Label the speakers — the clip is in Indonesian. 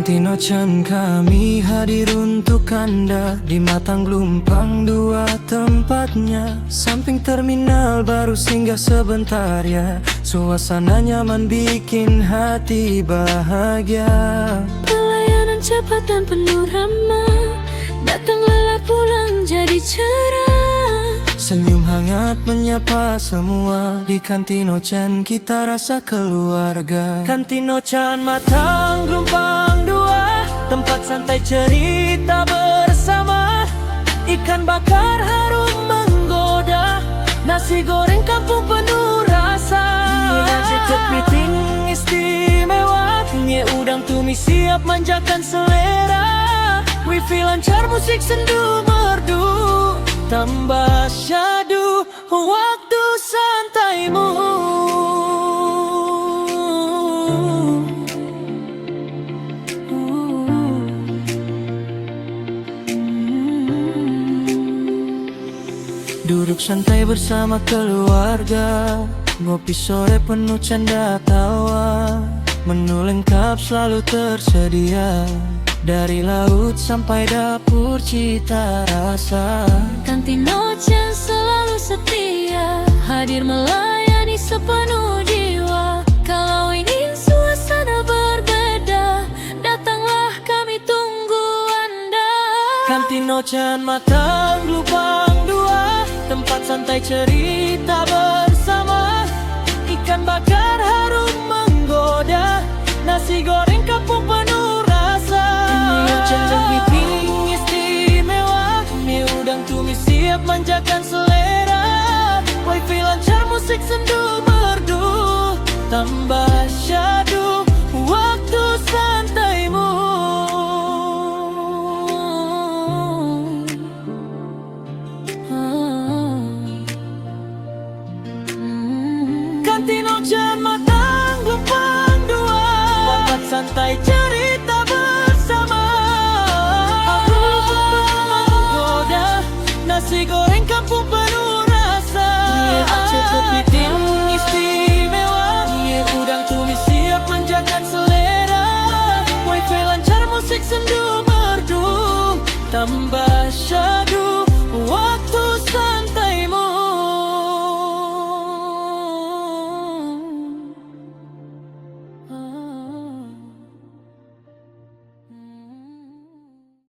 Speaker 1: Kantinocan kami hadir untuk Anda di Matang Lumpang 2 tempatnya. Samping terminal baru singgah sebentar ya. Suasana nyaman bikin hati bahagia.
Speaker 2: Pelayanan cepat dan penuh ramah. Datang lelah pulang jadi cerah.
Speaker 1: Senyum hangat menyapa semua. Di Kantinocan kita rasa keluarga. Kantinocan Matang Lumpang 2, tempat santai cerita bersama. Ikan bakar harum menggoda, nasi goreng kampung penuh rasa. Nasi kepiting istimewa, mie udang tumis siap manjakan selera. Wifi lancar, musik sendu merdu, tambah syadu waktu santaimu. Duduk santai bersama keluarga, ngopi sore penuh canda tawa. Menu lengkap selalu tersedia, dari laut sampai dapur cita rasa.
Speaker 2: Kantinocan selalu setia, hadir melayani sepenuh jiwa. Kalau ingin suasana berbeda, datanglah kami tunggu Anda.
Speaker 1: Kantinocan Matang Lumpang 2, tempat santai cerita bersama. Ikan bakar harum menggoda, nasi goreng kampung penuh rasa. Kepiting istimewa, mie udang tumis siap manjakan selera. Wifi lancar, musik sendu merdu, tambah syadu waktu santaimu. Kantinocan Matang Lumpang 2, tempat santai cerita bersama. Nasi goreng kampung penuh rasa. Mie Aceh kepiting istimewa, mie udang tumis siap manjakan selera. Wifi lancar, musik sendu merdu, tambah syadu